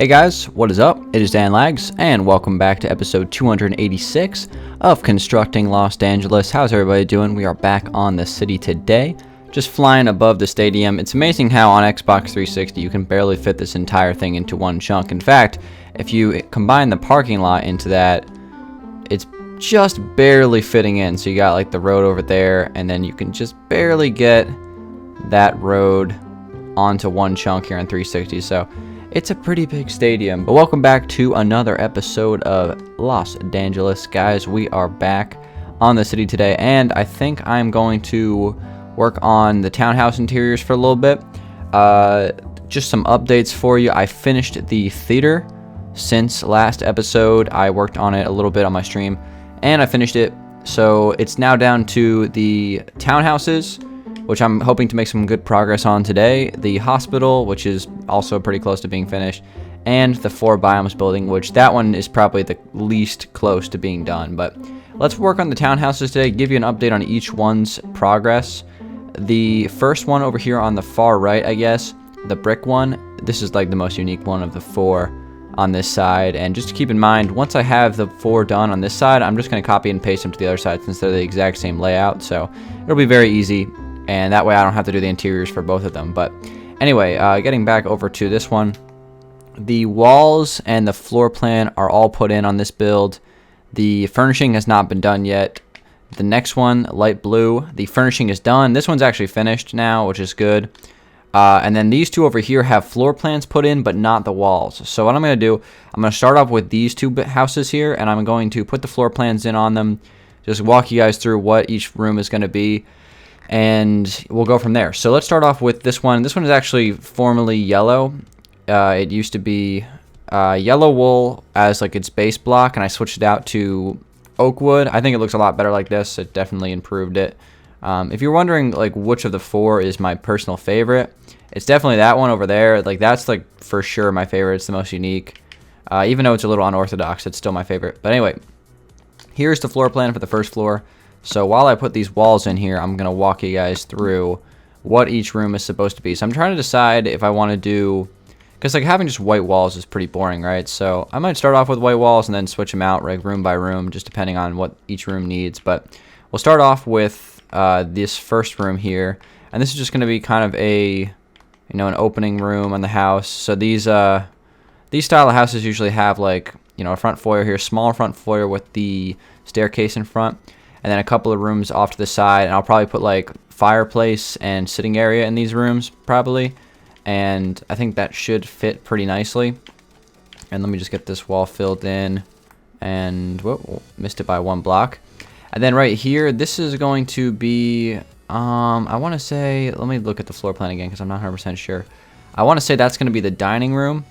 Hey guys, what is up? It is Dangeles, and welcome back to episode 286 of Constructing Los Dangeles. How's everybody doing? We are back on the city today, just flying above the stadium. It's amazing how on Xbox 360 you can barely fit this entire thing into one chunk. In fact, if you combine the parking lot into that, it's just barely fitting in. So you got like the road over there, and then you can just barely get that road onto one chunk here in 360. So it's a pretty big stadium. But welcome back to another episode of Los Dangeles. Guys, we are back on the city today, and I think I'm going to work on the townhouse interiors for a little bit. Just some updates for you. I finished the theater since last episode. I worked on it a little bit on my stream, and I finished it. So it's now down to the townhouses, which I'm hoping to make some good progress on today, the hospital, which is also pretty close to being finished, and the 4 biomes building, which that one is probably the least close to being done. But let's work on the townhouses today, give you an update on each one's progress. The first one over here on the far right, I guess, the brick one, this is like the most unique one of the 4 on this side. And just to keep in mind, once I have the 4 done on this side, I'm just going to copy and paste them to the other side since they're the exact same layout. So it'll be very easy, and that way I don't have to do the interiors for both of them. But anyway, getting back over to this one, the walls and the floor plan are all put in on this build. The furnishing has not been done yet. The next one, light blue, the furnishing is done. This one's actually finished now, which is good. And then these two over here have floor plans put in, but not the walls. So what I'm going to do, I'm going to start off with these 2 houses here, and I'm going to put the floor plans in on them, just walk you guys through what each room is going to be, and we'll go from there. So let's start off with this one. This one is actually formerly yellow. It used to be yellow wool as like its base block, and I switched it out to oak wood. I think it looks a lot better like this. It definitely improved it. If you're wondering like which of the 4 is my personal favorite, it's definitely that one over there. Like that's like for sure my favorite. It's the most unique. Even though it's a little unorthodox, it's still my favorite. But anyway, here's the floor plan for the first floor. So while I put these walls in here, I'm going to walk you guys through what each room is supposed to be. So I'm trying to decide if I want to do, because like having just white walls is pretty boring, right? So I might start off with white walls and then switch them out like room by room, just depending on what each room needs. But we'll start off with this first room here. And this is just going to be kind of a, an opening room on the house. So these style of houses usually have like, a front foyer here, small front foyer with the staircase in front, and then a couple of rooms off to the side. And I'll probably put like fireplace and sitting area in these rooms probably. And I think that should fit pretty nicely. And let me just get this wall filled in. And whoa, missed it by 1 block. And then right here, this is going to be, I want to say, let me look at the floor plan again because I'm not 100% sure. I want to say that's going to be the dining room.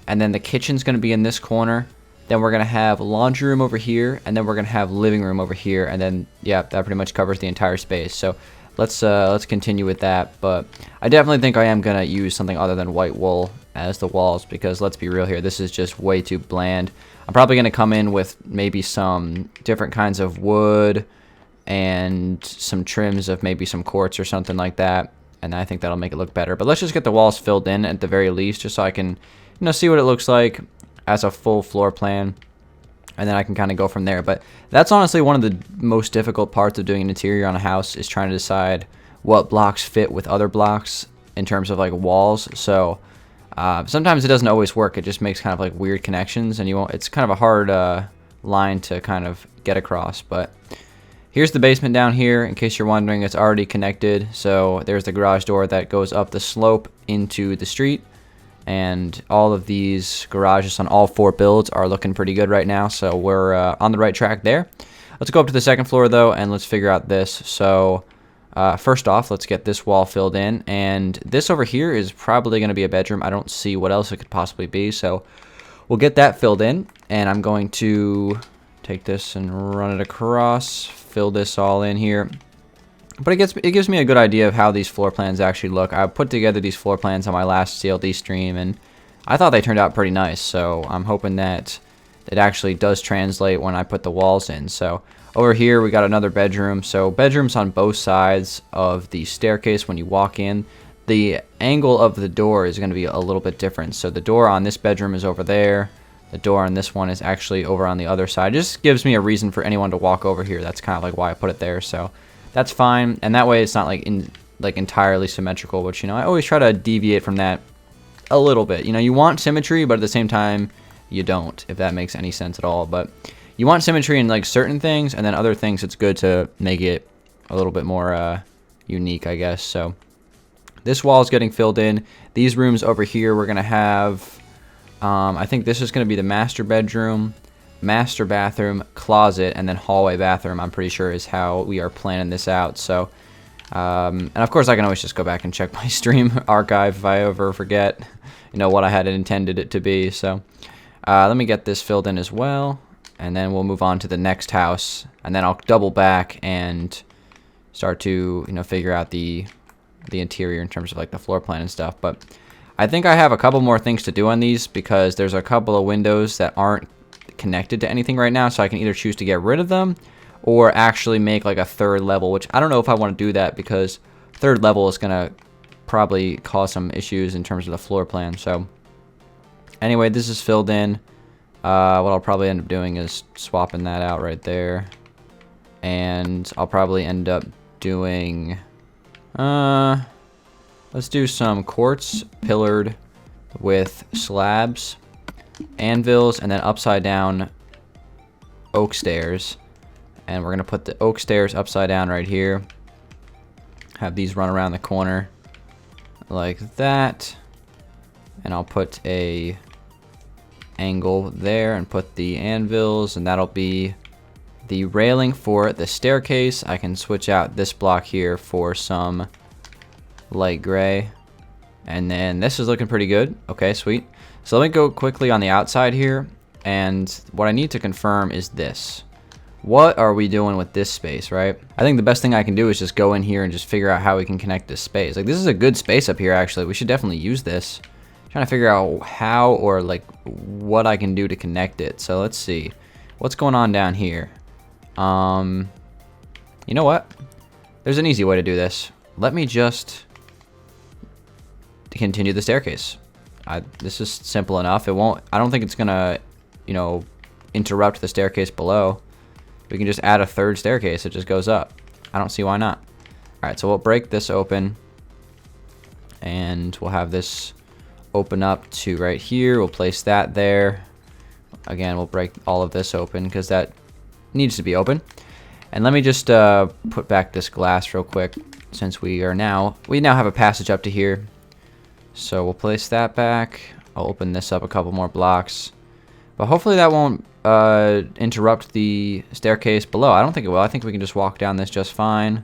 And then the kitchen's going to be in this corner. Then we're going to have laundry room over here, and then we're going to have living room over here, and then, yeah, that pretty much covers the entire space. So let's continue with that. But I definitely think I am going to use something other than white wool as the walls, because let's be real here, this is just way too bland. I'm probably going to come in with maybe some different kinds of wood and some trims of maybe some quartz or something like that, and I think that'll make it look better. But let's just get the walls filled in at the very least, just so I can, see what it looks like as a full floor plan, and then I can kind of go from there. But that's honestly one of the most difficult parts of doing an interior on a house, is trying to decide what blocks fit with other blocks in terms of like walls. So sometimes it doesn't always work. It just makes kind of like weird connections, and it's kind of a hard line to kind of get across. But here's the basement down here. In case you're wondering, it's already connected. So there's the garage door that goes up the slope into the street. And all of these garages on all 4 builds are looking pretty good right now, so we're on the right track there. Let's go up to the second floor, though, and let's figure out this. So first off, let's get this wall filled in. And this over here is probably going to be a bedroom. I don't see what else it could possibly be, so we'll get that filled in. And I'm going to take this and run it across, fill this all in here. But it gives me a good idea of how these floor plans actually look. I put together these floor plans on my last CLD stream, and I thought they turned out pretty nice. So I'm hoping that it actually does translate when I put the walls in. So over here we got another bedroom. So bedrooms on both sides of the staircase when you walk in. the angle of the door is going to be a little bit different. So the door on this bedroom is over there. The door on this one is actually over on the other side. It just gives me a reason for anyone to walk over here. That's kind of like why I put it there. So that's fine. And that way it's not like entirely symmetrical, which, you know, I always try to deviate from that a little bit. You know, you want symmetry, but at the same time you don't, if that makes any sense at all. But you want symmetry in like certain things, and then other things it's good to make it a little bit more unique, I guess. So this wall is getting filled in. These rooms over here, we're gonna have I think this is gonna be the master bedroom, master bathroom, closet, and then hallway bathroom, I'm pretty sure, is how we are planning this out. So and of course I can always just go back and check my stream archive if I ever forget, you know, what I had intended it to be. So let me get this filled in as well, and then we'll move on to the next house, and then I'll double back and start to, you know, figure out the interior in terms of like the floor plan and stuff. But I think I have a couple more things to do on these, because there's a couple of windows that aren't connected to anything right now, so I can either choose to get rid of them or actually make like a third level, which I don't know if I want to do that, because third level is gonna probably cause some issues in terms of the floor plan. So anyway, this is filled in. What I'll probably end up doing is swapping that out right there, and I'll probably end up doing let's do some quartz pillared with slabs, anvils, and then upside down oak stairs. And we're gonna put the oak stairs upside down right here, have these run around the corner like that, and I'll put a angle there and put the anvils, and that'll be the railing for the staircase. I can switch out this block here for some light gray, and then this is looking pretty good. Okay, sweet. So let me go quickly on the outside here, and what I need to confirm is this. What are we doing with this space, right? I think the best thing I can do is just go in here and just figure out how we can connect this space. Like, this is a good space up here, actually. We should definitely use this. I'm trying to figure out how, or like what I can do to connect it. So let's see. What's going on down here? You know what? There's an easy way to do this. Let me just continue the staircase. This is simple enough. I don't think it's gonna, you know, interrupt the staircase below. We can just add a third staircase. It just goes up. I don't see why not. All right, so we'll break this open, and we'll have this open up to right here. We'll place that there. Again, we'll break all of this open because that needs to be open. And let me just put back this glass real quick, since we now have a passage up to here. So we'll place that back. I'll open this up a couple more blocks, but hopefully that won't interrupt the staircase below. I don't think it will. I think we can just walk down this just fine.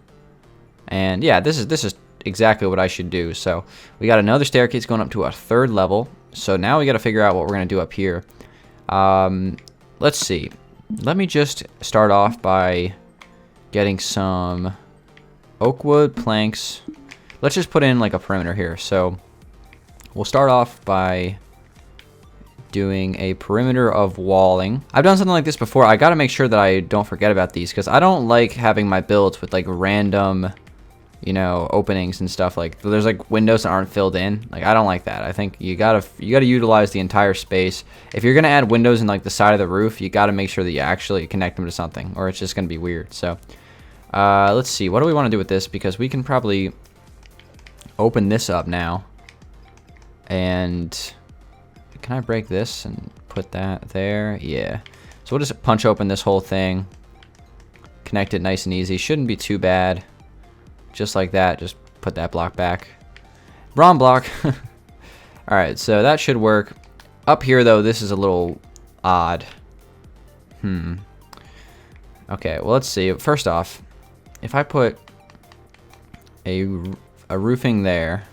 And yeah, this is exactly what I should do. So we got another staircase going up to a third level. So now we got to figure out what we're gonna do up here. Let's see. Let me just start off by getting some oak wood planks. Let's just put in like a perimeter here. So we'll start off by doing a perimeter of walling. I've done something like this before. I got to make sure that I don't forget about these, because I don't like having my builds with like random, you know, openings and stuff. Like there's like windows that aren't filled in. Like I don't like that. I think you gotta utilize the entire space. If you're gonna add windows in like the side of the roof, you gotta make sure that you actually connect them to something, or it's just gonna be weird. So let's see, what do we want to do with this, because we can probably open this up now. And can I break this and put that there? Yeah. So we'll just punch open this whole thing, connect it nice and easy. Shouldn't be too bad. Just like that. Just put that block back. Wrong block. Alright, so that should work. Up here, though, this is a little odd. Okay, well, let's see. First off, if I put a roofing there,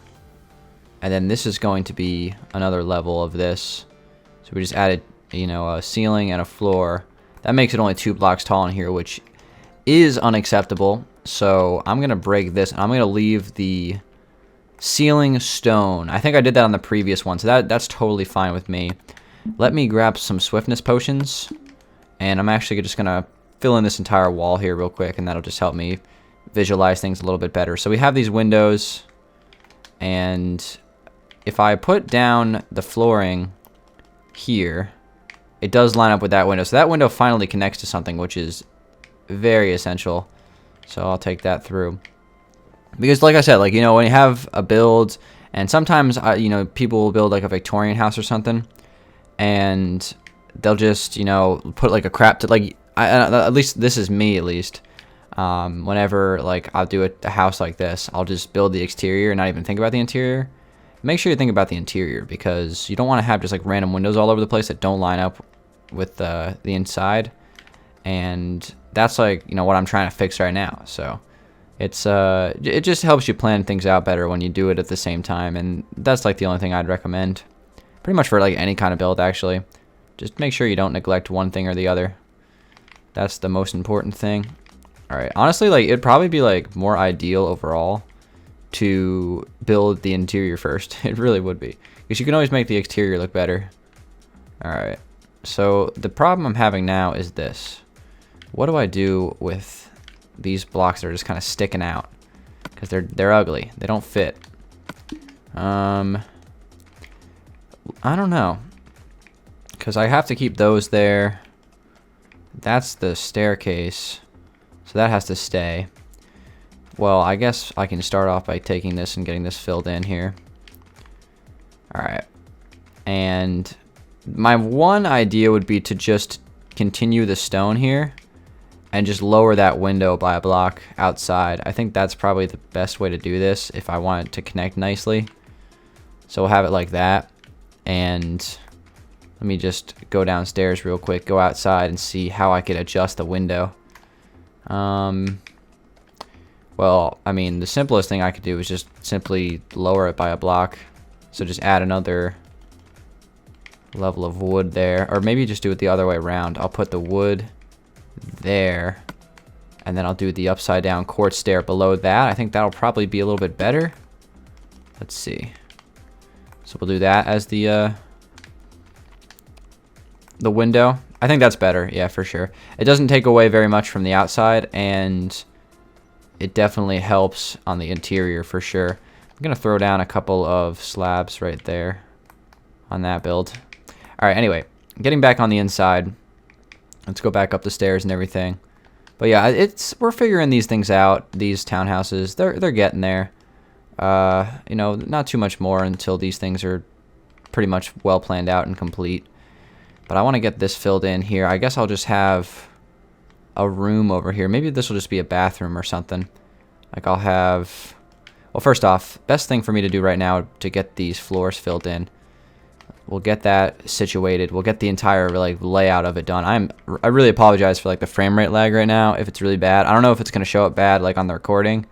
and then this is going to be another level of this. So we just added, you know, a ceiling and a floor. That makes it only 2 blocks tall in here, which is unacceptable. So I'm going to break this, and I'm going to leave the ceiling stone. I think I did that on the previous one, so that's totally fine with me. Let me grab some swiftness potions, and I'm actually just going to fill in this entire wall here real quick, and that'll just help me visualize things a little bit better. So we have these windows, And if I put down the flooring here, it does line up with that window. So that window finally connects to something, which is very essential. So I'll take that through. Because like I said, like, you know, when you have a build, and sometimes, you know, people will build like a Victorian house or something, and they'll just, you know, put like a crap to, like, at least this is me at least. Whenever like I'll do a house like this, I'll just build the exterior and not even think about the interior. Make sure you think about the interior, because you don't want to have just like random windows all over the place that don't line up with the inside. And that's like, you know, what I'm trying to fix right now. So it's it just helps you plan things out better when you do it at the same time. And that's like the only thing I'd recommend pretty much for like any kind of build, actually. Just make sure you don't neglect one thing or the other. That's the most important thing. All right, honestly, like, it'd probably be like more ideal overall to build the interior first. It really would be, because you can always make the exterior look better. All right, so the problem I'm having now is this. What do I do with these blocks that are just kind of sticking out? Because they're ugly. They don't fit. I don't know, because I have to keep those there. That's the staircase, so that has to stay. Well, I guess I can start off by taking this and getting this filled in here. Alright. And my one idea would be to just continue the stone here and just lower that window by a block outside. I think that's probably the best way to do this if I want it to connect nicely. So we'll have it like that. And let me just go downstairs real quick, go outside and see how I could adjust the window. Well, I mean, the simplest thing I could do is just simply lower it by a block. So just add another level of wood there, or maybe just do it the other way around. I'll put the wood there, and then I'll do the upside down quartz stair below that. I think that'll probably be a little bit better. Let's see. So we'll do that as the window. I think that's better, yeah, for sure. It doesn't take away very much from the outside, and it definitely helps on the interior for sure. I'm gonna throw down a couple of slabs right there on that build. All right, anyway, getting back on the inside. Let's go back up the stairs and everything. But yeah, we're figuring these things out. These townhouses, they're getting there. You know, not too much more until these things are pretty much well planned out and complete. But I want to get this filled in here. I guess I'll just have a room over here. Maybe this will just be a bathroom or something. Like I'll have, well, first off, best thing for me to do right now to get these floors filled in. We'll get that situated. We'll get the entire like layout of it done. I really apologize for like the frame rate lag right now if it's really bad. I don't know if it's going to show up bad like on the recording,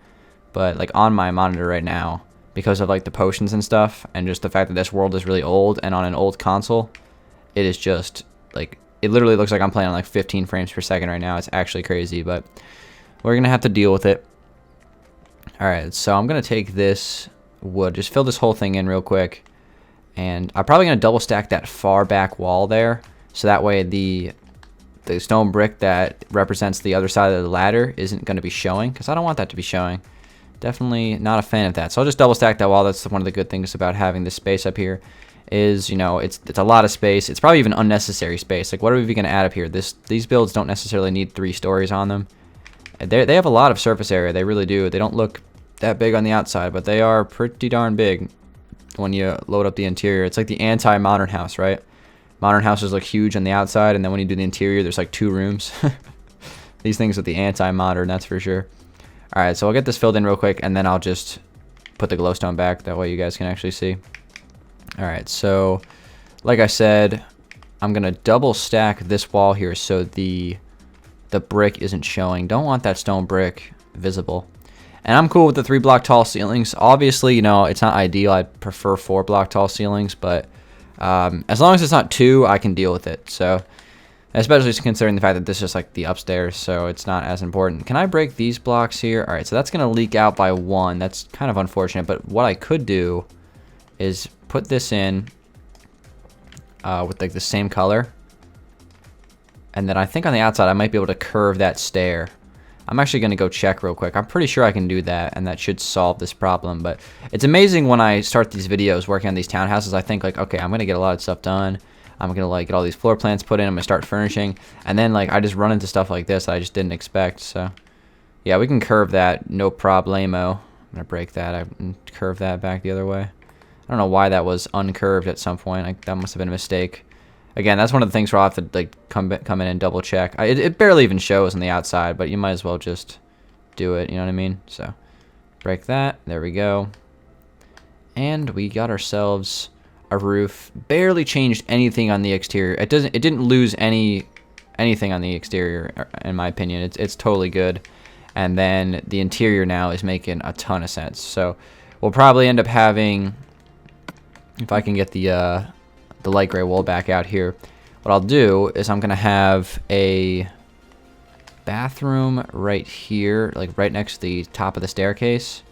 but like on my monitor right now, because of like the potions and stuff and just the fact that this world is really old and on an old console, it is just like, it literally looks like I'm playing on like 15 frames per second right now. It's actually crazy, but we're going to have to deal with it. All right, so I'm going to take this wood, just fill this whole thing in real quick. And I'm probably going to double stack that far back wall there. So that way the stone brick that represents the other side of the ladder isn't going to be showing, because I don't want that to be showing. Definitely not a fan of that. So I'll just double stack that wall. That's one of the good things about having this space up here. Is, you know, it's a lot of space. It's probably even unnecessary space. Like, what are we going to add up here? These builds don't necessarily need 3 stories on them. They have a lot of surface area. They really do. They don't look that big on the outside, but they are pretty darn big when you load up the interior. It's like the anti-modern house, right? Modern houses look huge on the outside, and then when you do the interior, there's like 2 rooms. These things are the anti-modern, that's for sure. All right, so I'll get this filled in real quick, and then I'll just put the glowstone back. That way you guys can actually see. All right, so like I said, I'm gonna double stack this wall here so the brick isn't showing. Don't want that stone brick visible. And I'm cool with the 3 block tall ceilings. Obviously, you know, it's not ideal. I'd prefer 4 block tall ceilings, but as long as it's not 2, I can deal with it. So, especially considering the fact that this is like the upstairs, so it's not as important. Can I break these blocks here? All right, so that's gonna leak out by 1. That's kind of unfortunate, but what I could do is put this in with like the same color, and then I think on the outside I might be able to curve that stair I'm actually going to go check real quick. I'm pretty sure I can do that, and that should solve this problem. But it's amazing when I start these videos working on these townhouses, I think like, okay, I'm going to get a lot of stuff done. I'm going to like get all these floor plans put in. I'm going to start furnishing. And then like I just run into stuff like this that I just didn't expect. So yeah, we can curve that, no problemo. I'm going to break that and curve that back the other way. I don't know why that was uncurved at some point. That must have been a mistake. Again, that's one of the things where I'll have to like come in and double check. It barely even shows on the outside, but you might as well just do it. You know what I mean? So break that. There we go. And we got ourselves a roof. Barely changed anything on the exterior. It didn't lose anything on the exterior, in my opinion. It's totally good. And then the interior now is making a ton of sense. So we'll probably end up having, if I can get the light gray wool back out here, what I'll do is I'm gonna have a bathroom right here, like right next to the top of the staircase,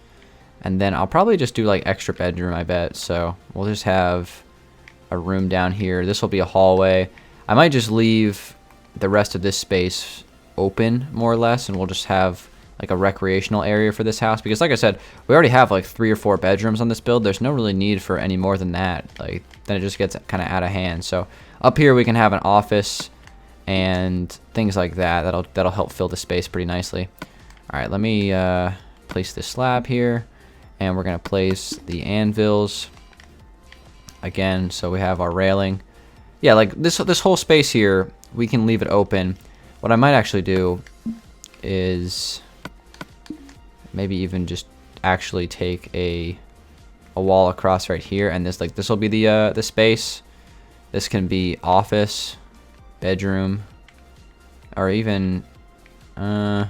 and then I'll probably just do like extra bedroom, I bet. So we'll just have a room down here. This will be a hallway. I might just leave the rest of this space open more or less, and we'll just have like a recreational area for this house, because like I said, we already have like 3 or 4 bedrooms on this build. There's no really need for any more than that. Like then it just gets kind of out of hand. So up here we can have an office and things like that. That'll help fill the space pretty nicely. All right, let me place this slab here, and we're gonna place the anvils again, so we have our railing. Yeah, like this whole space here, we can leave it open. What I might actually do is maybe even just actually take a wall across right here, and this will be the space. This can be office, bedroom, or even yeah,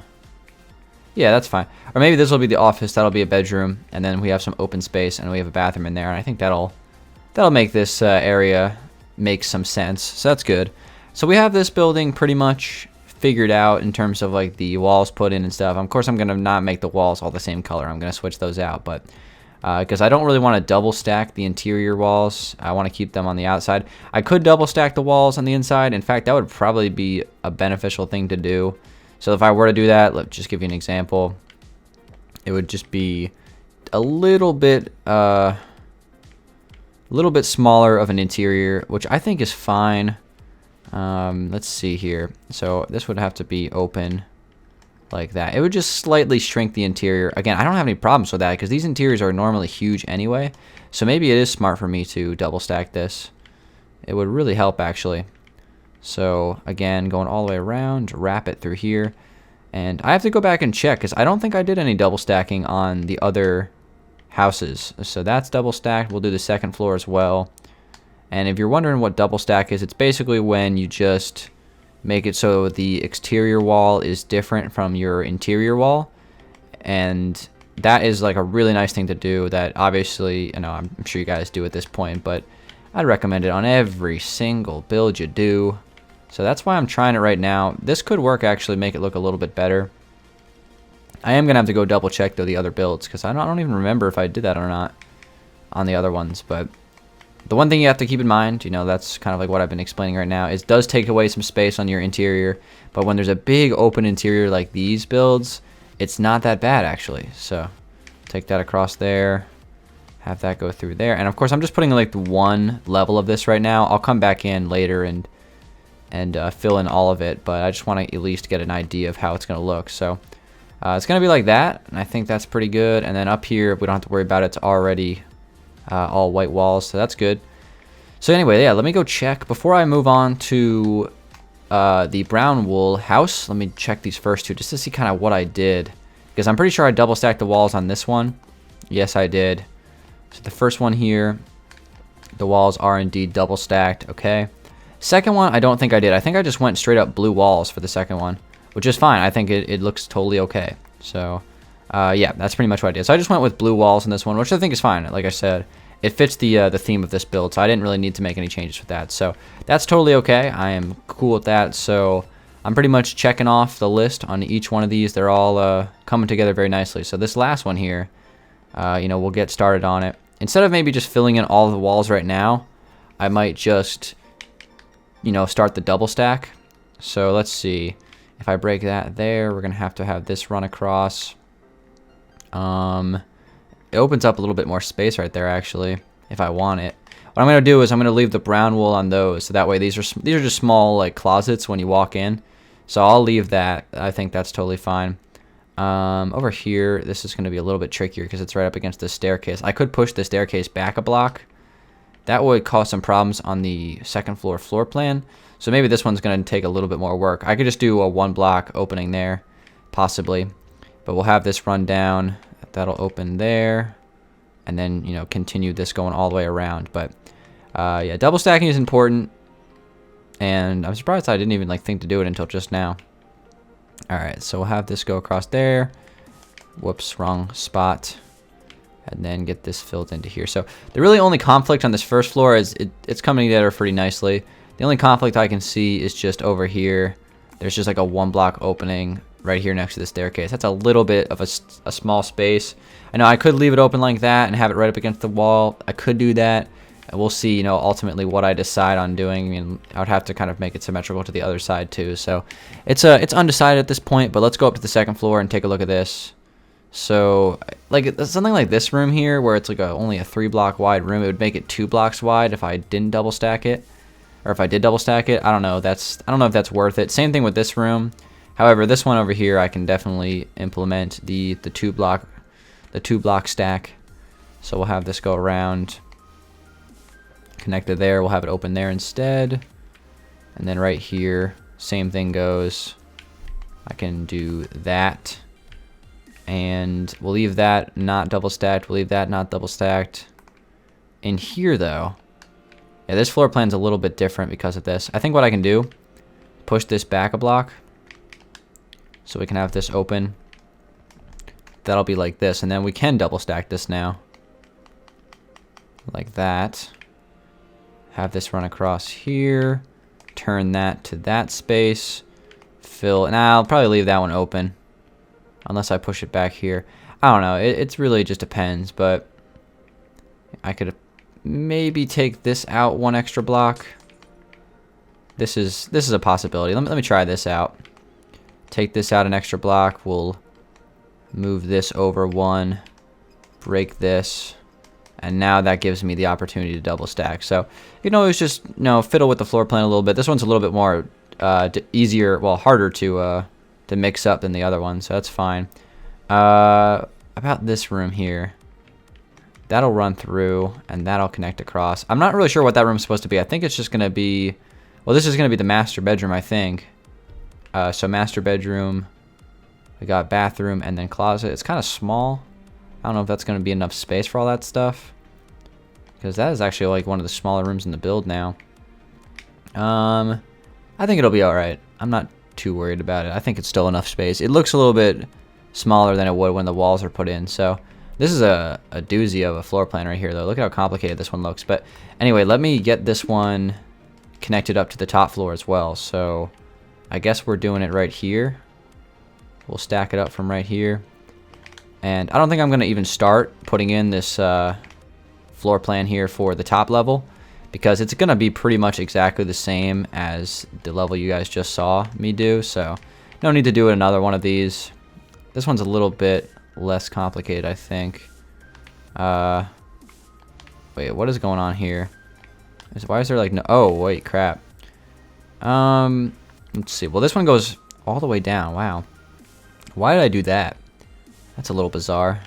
that's fine. Or maybe this will be the office, that'll be a bedroom, and then we have some open space and we have a bathroom in there, and I think that'll make this area make some sense. So that's good. So we have this building pretty much figured out in terms of like the walls put in and stuff. Of course, I'm gonna not make the walls all the same color. I'm gonna switch those out, but because I don't really want to double stack the interior walls, I want to keep them on the outside. I could double stack the walls on the inside. In fact, that would probably be a beneficial thing to do. So if I were to do that, let's just give you an example. It would just be a little bit smaller of an interior, which I think is fine. Let's see here. So this would have to be open like that. It would just slightly shrink the interior. Again, I don't have any problems with that because these interiors are normally huge anyway. So maybe it is smart for me to double stack this. It would really help actually. So again, going all the way around, wrap it through here. And I have to go back and check because I don't think I did any double stacking on the other houses. So that's double stacked. We'll do the second floor as well. And if you're wondering what double stack is, it's basically when you just make it so the exterior wall is different from your interior wall. And that is like a really nice thing to do that obviously, you know, I'm sure you guys do at this point, but I'd recommend it on every single build you do. So that's why I'm trying it right now. This could work actually, make it look a little bit better. I am going to have to go double check though the other builds because I don't even remember if I did that or not on the other ones, but the one thing you have to keep in mind, you know, that's kind of like what I've been explaining right now, is it does take away some space on your interior, but when there's a big open interior like these builds, it's not that bad actually. So take that across there, have that go through there, and of course I'm just putting like the one level of this right now. I'll come back in later and fill in all of it, but I just want to at least get an idea of how it's going to look. So it's going to be like that, and I think that's pretty good. And then up here, we don't have to worry about it. It's already all white walls, so that's good. So anyway, yeah, let me go check before I move on to the brown wool house. Let me check these first two just to see kind of what I did, because I'm pretty sure I double stacked the walls on this one. Yes, I did. So the first one here, the walls are indeed double stacked. Okay. Second one, I don't think I did. I think I just went straight up blue walls for the second one, which is fine. I think it looks totally okay. So yeah, that's pretty much what I did. So I just went with blue walls in this one, which I think is fine. Like I said, it fits the theme of this build, so I didn't really need to make any changes with that. So that's totally okay. I am cool with that. So I'm pretty much checking off the list on each one of these. They're all coming together very nicely. So this last one here, you know, we'll get started on it. Instead of maybe just filling in all of the walls right now, I might just, you know, start the double stack. So let's see. If I break that there, we're going to have this run across. It opens up a little bit more space right there, actually, if I want it. What I'm going to do is I'm going to leave the brown wool on those, so that way these are just small like closets when you walk in. So I'll leave that. I think that's totally fine. Over here, this is going to be a little bit trickier because it's right up against the staircase. I could push the staircase back a block. That would cause some problems on the second floor plan. So maybe this one's going to take a little bit more work. I could just do a 1 block opening there, possibly. But we'll have this run down. That'll open there. And then, you know, continue this going all the way around. But, yeah, double stacking is important. And I'm surprised I didn't even, like, think to do it until just now. Alright, so we'll have this go across there. Whoops, wrong spot. And then get this filled into here. So the really only conflict on this first floor is it's coming together pretty nicely. The only conflict I can see is just over here. There's just like a 1 block opening right here next to the staircase. That's a little bit of a small space. I know I could leave it open like that and have it right up against the wall. I could do that. And we'll see, you know, ultimately what I decide on doing. I mean, I would have to kind of make it symmetrical to the other side too. So it's undecided at this point, but let's go up to the second floor and take a look at this. So, like, something like this room here, where it's like only a 3 block wide room, it would make it 2 blocks wide if I didn't double stack it, or if I did double stack it. I don't know. I don't know if that's worth it. Same thing with this room. However, this one over here, I can definitely implement the 2 block stack. So we'll have this go around, connected there. We'll have it open there instead, and then right here, same thing goes. I can do that. And we'll leave that not double stacked. We'll leave that not double stacked. In here, though, yeah, this floor plan's a little bit different because of this. I think what I can do, push this back a block, so we can have this open. That'll be like this, and then we can double stack this now, like that. Have this run across here. Turn that to that space. Fill, and I'll probably leave that one open. Unless I push it back here. I don't know. It's really just depends. But I could maybe take this out 1 extra block. This is a possibility. Let me try this out. Take this out an extra block. We'll move this over 1. Break this. And now that gives me the opportunity to double stack. So you can always just, you know, fiddle with the floor plan a little bit. This one's a little bit more easier, well, harder to mix up than the other one, so that's fine. About this room here, that'll run through and that'll connect across. I'm not really sure what that room's supposed to be. I think it's just gonna be, well, this is gonna be the master bedroom, I think. So master bedroom, we got bathroom and then closet. It's kind of small. I don't know if that's gonna be enough space for all that stuff, because that is actually like one of the smaller rooms in the build now. I think it'll be all right. I'm not too worried about it. I think it's still enough space. It looks a little bit smaller than it would when the walls are put in. So this is a doozy of a floor plan right here, though. Look at how complicated this one looks. But anyway, let me get this one connected up to the top floor as well. So I guess we're doing it right here. We'll stack it up from right here. And I don't think I'm going to even start putting in this floor plan here for the top level, because it's going to be pretty much exactly the same as the level you guys just saw me do. So no need to do another one of these. This one's a little bit less complicated, I think. Wait, what is going on here? Why is there like no... Oh, wait, crap. Let's see. Well, this one goes all the way down. Wow. Why did I do that? That's a little bizarre.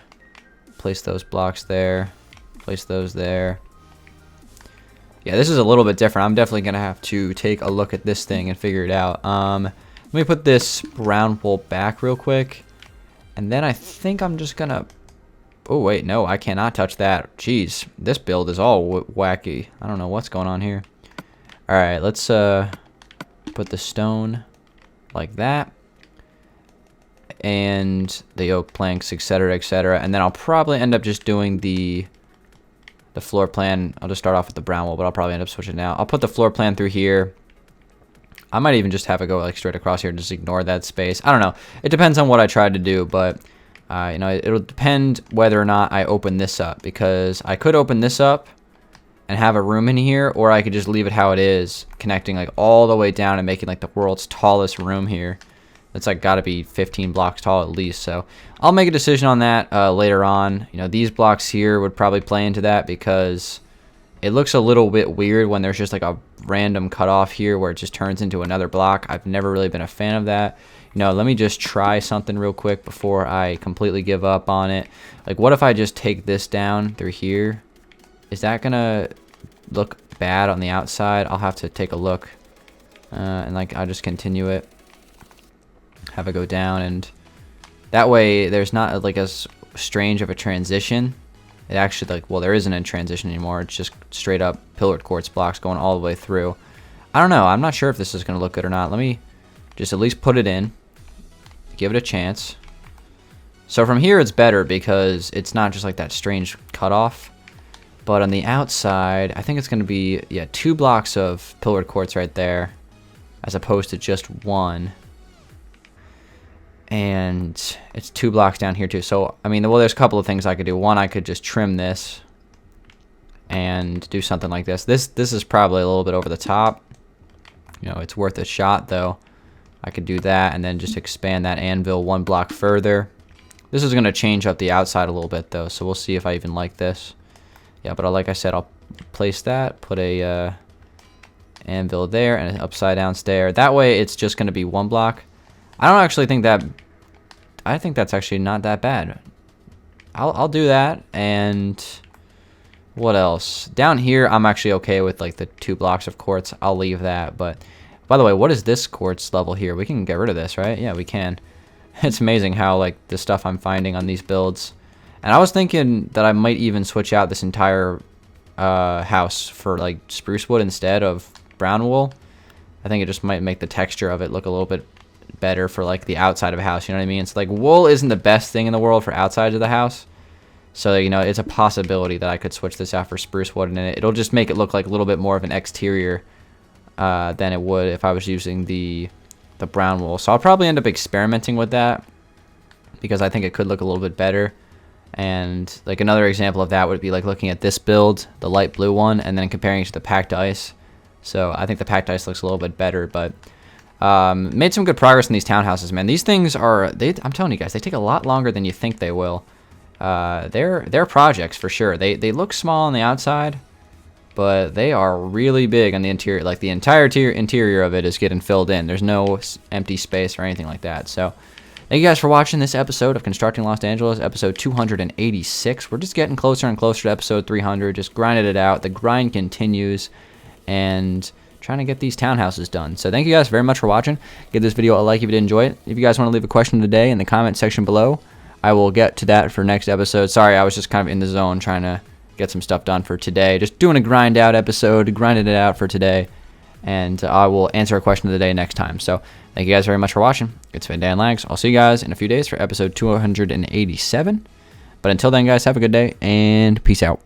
Place those blocks there. Place those there. Yeah, this is a little bit different. I'm definitely going to have to take a look at this thing and figure it out. Let me put this brown wool back real quick. And then I think I'm just going to... Oh, wait, no, I cannot touch that. Jeez, this build is all wacky. I don't know what's going on here. All right, let's put the stone like that. And the oak planks, etc., etc. And then I'll probably end up just doing the floor plan. I'll just start off with the brown wool, but I'll probably end up switching it out. I'll put the floor plan through here. I might even just have it go like straight across here and just ignore that space. I don't know. It depends on what I try to do, but you know, it'll depend whether or not I open this up, because I could open this up and have a room in here, or I could just leave it how it is, connecting like all the way down and making like the world's tallest room here. It's like got to be 15 blocks tall at least. So I'll make a decision on that later on. You know, these blocks here would probably play into that because it looks a little bit weird when there's just like a random cutoff here where it just turns into another block. I've never really been a fan of that. You know, let me just try something real quick before I completely give up on it. Like, what if I just take this down through here? Is that gonna look bad on the outside? I'll have to take a look. And like, I'll just continue it. Have it go down, and that way there's not like as strange of a transition. It actually, like, well, there isn't a transition anymore. It's just straight up pillared quartz blocks going all the way through. I don't know. I'm not sure if this is going to look good or not. Let me just at least put it in. Give it a chance. So from here, it's better because it's not just like that strange cutoff. But on the outside, I think it's going to be, yeah, 2 blocks of pillared quartz right there as opposed to just 1. And it's 2 blocks down here too. So, I mean, well, there's a couple of things I could do. One, I could just trim this and do something like this. This is probably a little bit over the top. You know, it's worth a shot though. I could do that and then just expand that anvil 1 block further. This is going to change up the outside a little bit though, so we'll see if I even like this. Yeah, but like I said, I'll place that, put a anvil there and an upside down stair. That way it's just going to be 1 block. I don't actually think that, I think that's actually not that bad. I'll do that. And what else? Down here, I'm actually okay with like the 2 blocks of quartz. I'll leave that. But by the way, what is this quartz level here? We can get rid of this, right? Yeah, we can. It's amazing how like the stuff I'm finding on these builds. And I was thinking that I might even switch out this entire house for like spruce wood instead of brown wool. I think it just might make the texture of it look a little bit better for like the outside of a house, you know what I mean? It's like wool isn't the best thing in the world for outside of the house, so you know, it's a possibility that I could switch this out for spruce wood, and it'll just make it look like a little bit more of an exterior than it would if I was using the brown wool. So I'll probably end up experimenting with that because I think it could look a little bit better. And like another example of that would be like looking at this build, the light blue one, and then comparing it to the packed ice. So I think the packed ice looks a little bit better, but made some good progress in these townhouses, man. These things are, I'm telling you guys, they take a lot longer than you think they will. They're projects for sure. They look small on the outside, but they are really big on the interior. Like the entire interior of it is getting filled in. There's no empty space or anything like that. So thank you guys for watching this episode of Constructing Los Angeles, episode 286. We're just getting closer and closer to episode 300. Just grinded it out. The grind continues, and trying to get these townhouses done. So thank you guys very much for watching. Give this video a like if you did enjoy it. If you guys want to leave a question today in the comment section below, I will get to that for next episode. Sorry, I was just kind of in the zone trying to get some stuff done for today. Just doing a grind out episode, grinded it out for today, and I will answer a question of the day next time. So thank you guys very much for watching. It's been Dangeles. I'll see you guys in a few days for episode 287. But until then, guys, have a good day and peace out.